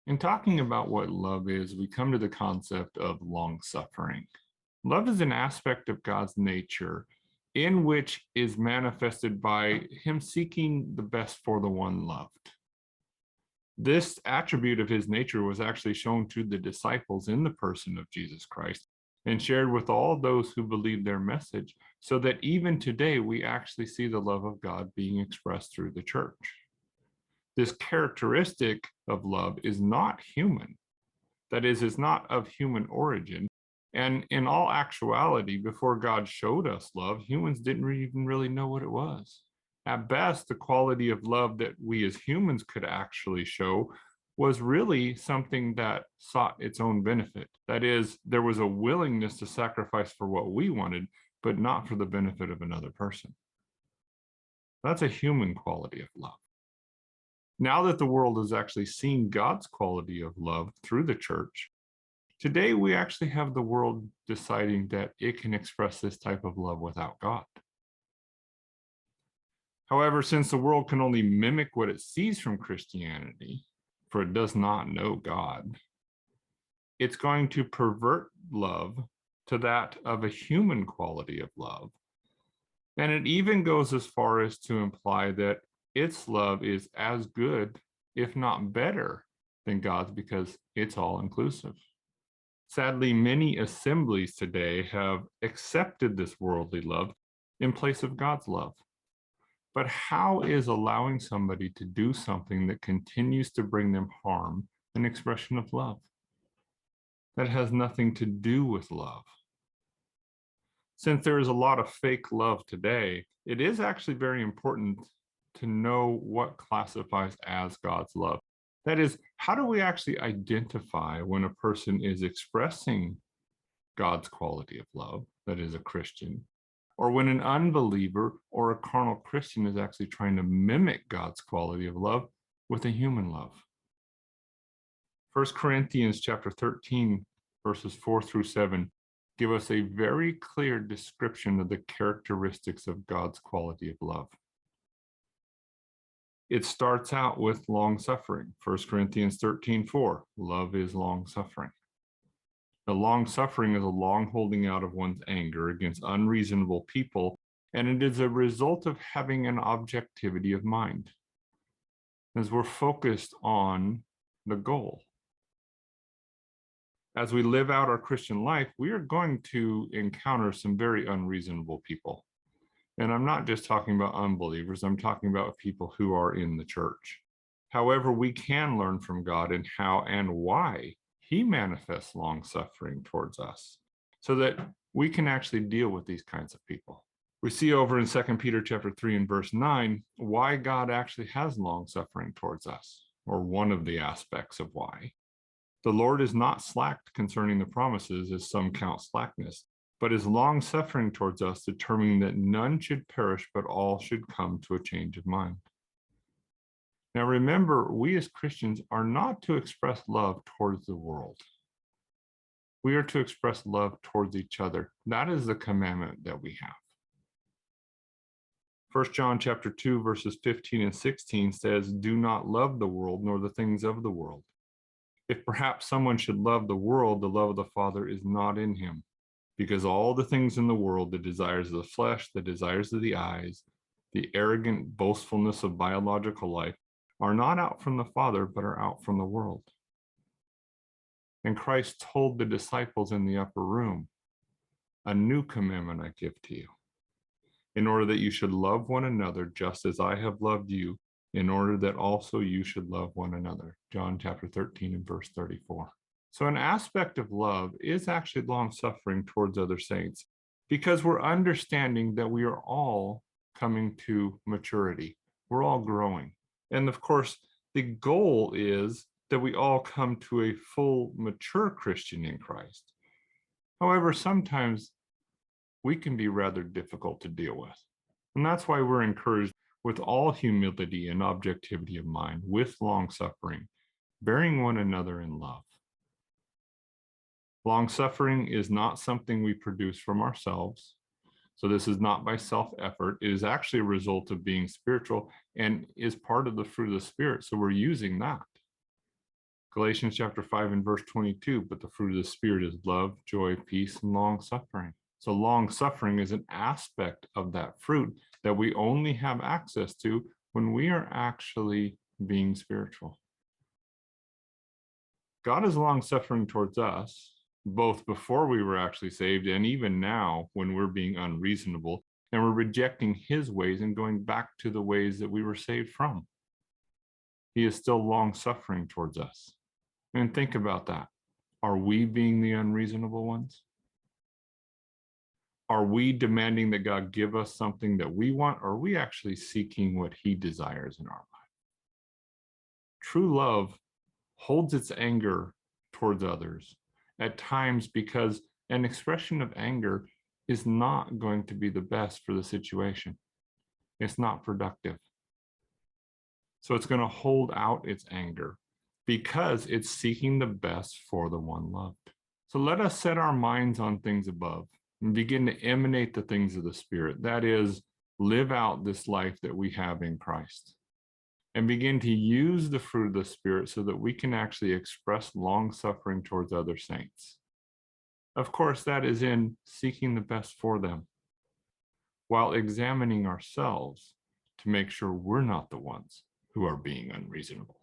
In talking about what love is, we come to the concept of long-suffering. Love is an aspect of God's nature in which is manifested by him seeking the best for the one loved. This attribute of his nature was actually shown to the disciples in the person of Jesus Christ and shared with all those who believed their message, so that even today we actually see the love of God being expressed through the church. This characteristic of love is not human. That is not of human origin. And in all actuality, before God showed us love, humans didn't even really know what it was. At best, the quality of love that we as humans could actually show was really something that sought its own benefit. That is, there was a willingness to sacrifice for what we wanted, but not for the benefit of another person. That's a human quality of love. Now that the world has actually seen God's quality of love through the church, today we actually have the world deciding that it can express this type of love without God. However, since the world can only mimic what it sees from Christianity, for it does not know God, it's going to pervert love to that of a human quality of love. And it even goes as far as to imply that its love is as good, if not better, than God's, because it's all inclusive. Sadly, many assemblies today have accepted this worldly love in place of God's love. But how is allowing somebody to do something that continues to bring them harm an expression of love? That has nothing to do with love. Since there is a lot of fake love today, it is actually very important to know what classifies as God's love. That is, how do we actually identify when a person is expressing God's quality of love, that is a Christian, or when an unbeliever or a carnal Christian is actually trying to mimic God's quality of love with a human love? 1 Corinthians chapter 13, verses 4 through 7, give us a very clear description of the characteristics of God's quality of love. It starts out with long-suffering. 1 Corinthians 13:4, love is long-suffering. The long-suffering is a long holding out of one's anger against unreasonable people, and it is a result of having an objectivity of mind, as we're focused on the goal. As we live out our Christian life, we are going to encounter some very unreasonable people. And I'm not just talking about unbelievers, I'm talking about people who are in the church. However, we can learn from God in how and why he manifests long-suffering towards us, so that we can actually deal with these kinds of people. We see over in 2 Peter chapter 3 and verse 9, why God actually has long-suffering towards us, or one of the aspects of why. The Lord is not slack concerning the promises, as some count slackness, but is long-suffering towards us, determining that none should perish, but all should come to a change of mind. Now remember, we as Christians are not to express love towards the world. We are to express love towards each other. That is the commandment that we have. 1 John chapter 2, verses 15 and 16 says, do not love the world nor the things of the world. If perhaps someone should love the world, the love of the Father is not in him. Because all the things in the world, the desires of the flesh, the desires of the eyes, the arrogant boastfulness of biological life, are not out from the Father, but are out from the world. And Christ told the disciples in the upper room, a new commandment I give to you, in order that you should love one another just as I have loved you, in order that also you should love one another. John chapter 13 and verse 34. So an aspect of love is actually long-suffering towards other saints, because we're understanding that we are all coming to maturity. We're all growing. And of course, the goal is that we all come to a full, mature Christian in Christ. However, sometimes we can be rather difficult to deal with. And that's why we're encouraged with all humility and objectivity of mind, with long-suffering, bearing one another in love. Long-suffering is not something we produce from ourselves. So this is not by self-effort. It is actually a result of being spiritual and is part of the fruit of the Spirit. So we're using that. Galatians chapter 5 and verse 22, but the fruit of the Spirit is love, joy, peace, and long suffering. So long suffering is an aspect of that fruit that we only have access to when we are actually being spiritual. God is long suffering towards us, both before we were actually saved and even now when we're being unreasonable and we're rejecting his ways and going back to the ways that we were saved from. He is still long suffering towards us. And think about that. Are we being the unreasonable ones? Are we demanding that God give us something that we want, or are we actually seeking what he desires in our life? True love holds its anger towards others at times because an expression of anger is not going to be the best for the situation. It's not productive. So it's going to hold out its anger because it's seeking the best for the one loved. So let us set our minds on things above and begin to emanate the things of the Spirit. That is, live out this life that we have in Christ and begin to use the fruit of the Spirit so that we can actually express long suffering towards other saints. Of course, that is in seeking the best for them while examining ourselves to make sure we're not the ones who are being unreasonable.